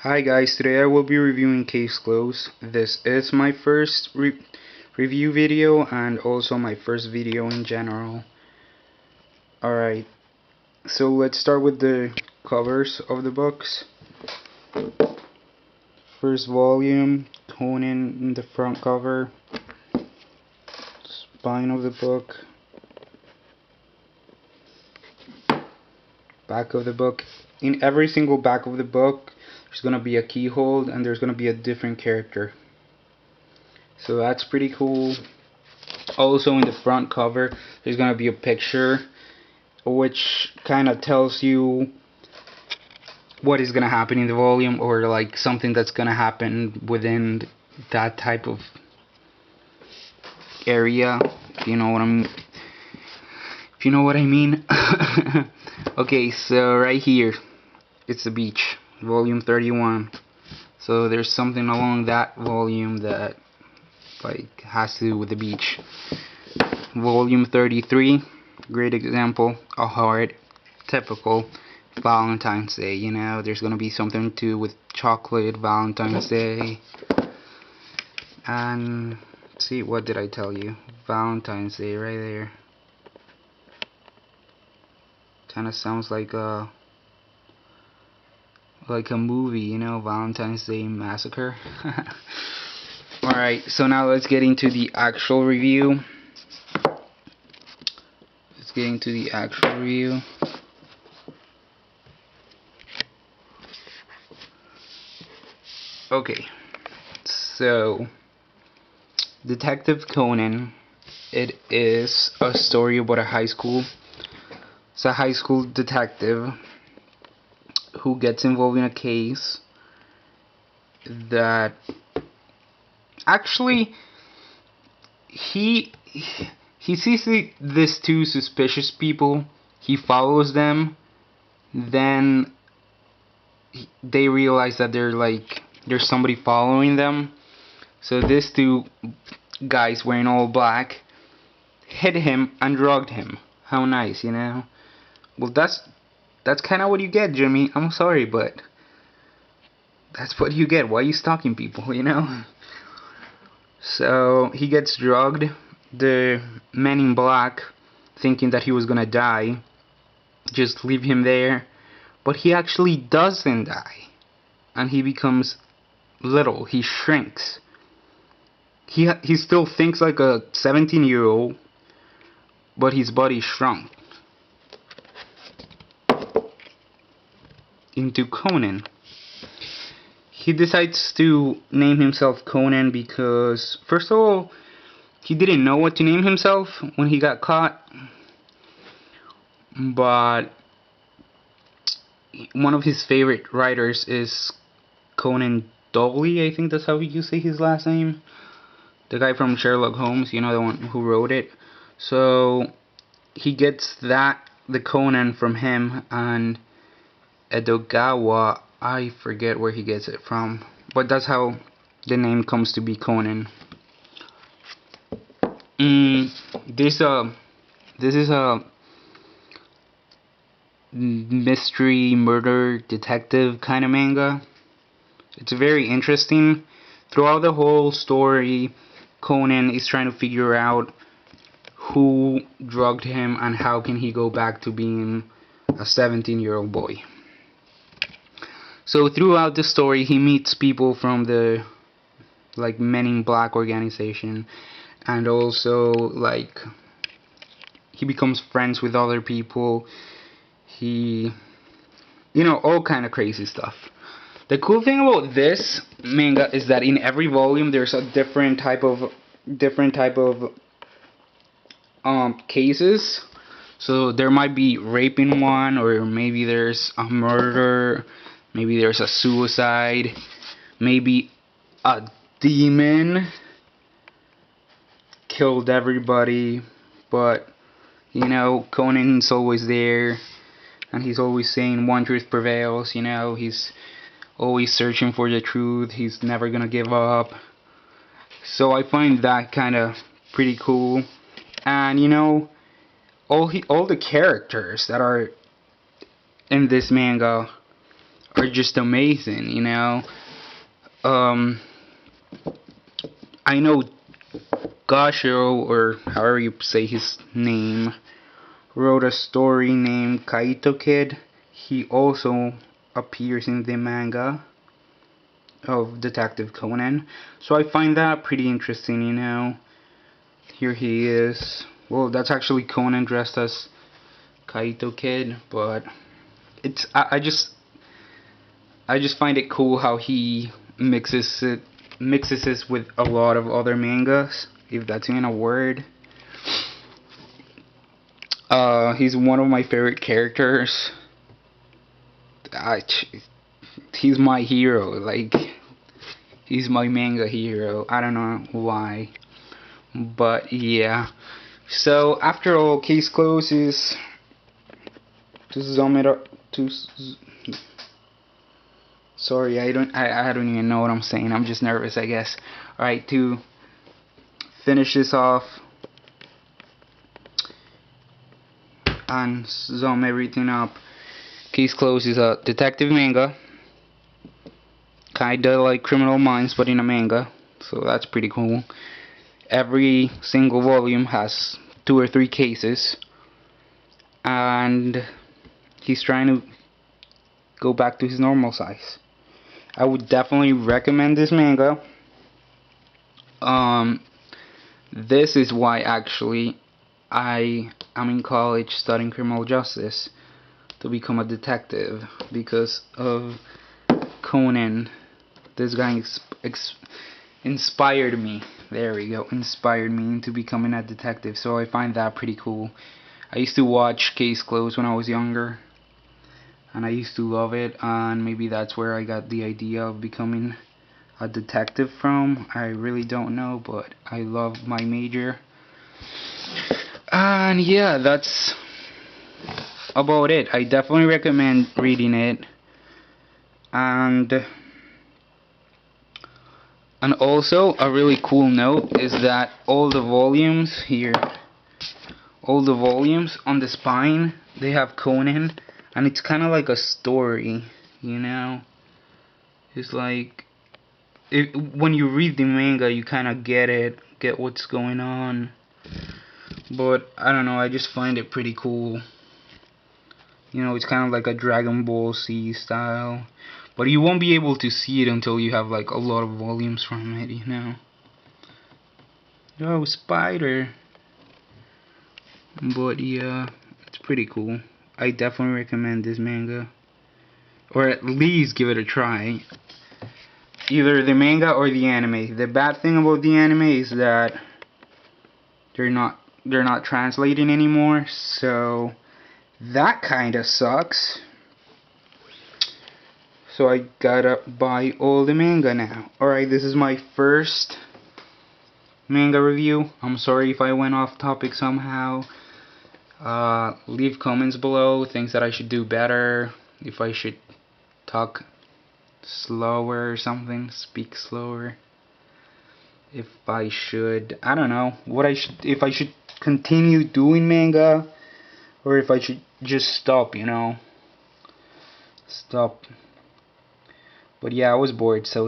Hi guys, today I will be reviewing Case Close. This is my first review video and also my first video in general. Alright, so let's start with the covers of the books. First volume, Conan in the front cover. Spine of the book. Back of the book. In every single back of the book, there's gonna be a keyhole and there's gonna be a different character. So that's pretty cool. Also in the front cover, there's gonna be a picture which kind of tells you what is gonna happen in the volume, or like something that's gonna happen within that type of area. If you know what I'm. If you know what I mean. Okay, so right here, it's the beach, volume 31. So there's something along that volume that like has to do with the beach. Volume 33, great example, a heart, typical Valentine's Day. You know, there's gonna be something to do with chocolate, Valentine's Day. And see, what did I tell you? Valentine's Day right there. Kind of sounds like a movie, you know, Valentine's Day Massacre. Alright, so now let's get into the actual review. Okay, so Detective Conan, it is a story about a high school detective who gets involved in a case that actually he sees these two suspicious people. He follows them. Then they realize that there's somebody following them. So these two guys wearing all black hit him and drugged him. How nice, you know? Well, that's kind of what you get, Jimmy. I'm sorry, but that's what you get. Why are you stalking people, you know? So he gets drugged. The men in black, thinking that he was gonna die, just leave him there. But he actually doesn't die. And he becomes little. He shrinks. He still thinks like a 17-year-old, but his body shrunk into Conan. He decides to name himself Conan because, first of all, he didn't know what to name himself when he got caught. But one of his favorite writers is Conan Doyle, I think that's how you say his last name. The guy from Sherlock Holmes, you know, the one who wrote it. So he gets the Conan from him, and Edogawa, I forget where he gets it from, but that's how the name comes to be Conan. This is a mystery murder detective kind of manga. It's very interesting. Throughout the whole story, Conan is trying to figure out who drugged him and how can he go back to being a 17-year-old boy. So throughout the story, he meets people from the Men in Black organization, and also he becomes friends with other people. He, you know, all kind of crazy stuff. The cool thing about this manga is that in every volume there's a different type of cases. So there might be rape in one, or maybe there's a murder, maybe there's a suicide, maybe a demon killed everybody. But you know, Conan's always there, and he's always saying one truth prevails. You know, he's always searching for the truth. He's never gonna give up. So I find that kind of pretty cool. And you know, all the characters that are in this manga are just amazing, you know. I know Gosho, or however you say his name, wrote a story named Kaito Kid. He also appears in the manga of Detective Conan, so I find that pretty interesting, you know. Here he is. Well, that's actually Conan dressed as Kaito Kid, but it's I just find it cool how he mixes it with a lot of other mangas, if that's even a word. He's one of my favorite characters. He's my hero. Like, he's my manga hero. I don't know why, but yeah. So after all, case closes. To sum it up, sorry, I don't even know what I'm saying. I'm just nervous, I guess. All right, to finish this off and sum everything up. Case Closed is a detective manga, kinda like Criminal Minds, but in a manga, so that's pretty cool. Every single volume has 2 or 3 cases, and he's trying to go back to his normal size. I would definitely recommend this manga. This is why actually I am in college studying criminal justice, to become a detective, because of Conan. This guy inspired me. There we go. Inspired me into becoming a detective. So I find that pretty cool. I used to watch Case Closed when I was younger, and I used to love it, and maybe that's where I got the idea of becoming a detective from. I really don't know, but I love my major. And yeah, that's about it. I definitely recommend reading it. And also a really cool note is that all the volumes here, all the volumes on the spine, they have Conan, and it's kind of like a story, you know. It's like, when you read the manga, you kind of get what's going on. But I don't know, I just find it pretty cool. You know, it's kind of like a Dragon Ball Z style, but you won't be able to see it until you have like a lot of volumes from it, you know. Oh, spider. But yeah, it's pretty cool. I definitely recommend this manga, or at least give it a try. Either the manga or the anime. The bad thing about the anime is that they're not translating anymore, so that kinda sucks. So I gotta buy all the manga now. Alright, this is my first manga review. I'm sorry if I went off topic somehow. Leave comments below, things that I should do better, if I should talk slower or something, speak slower, if I should, I don't know, if I should continue doing manga, or if I should just stop, you know, stop. But yeah, I was bored, so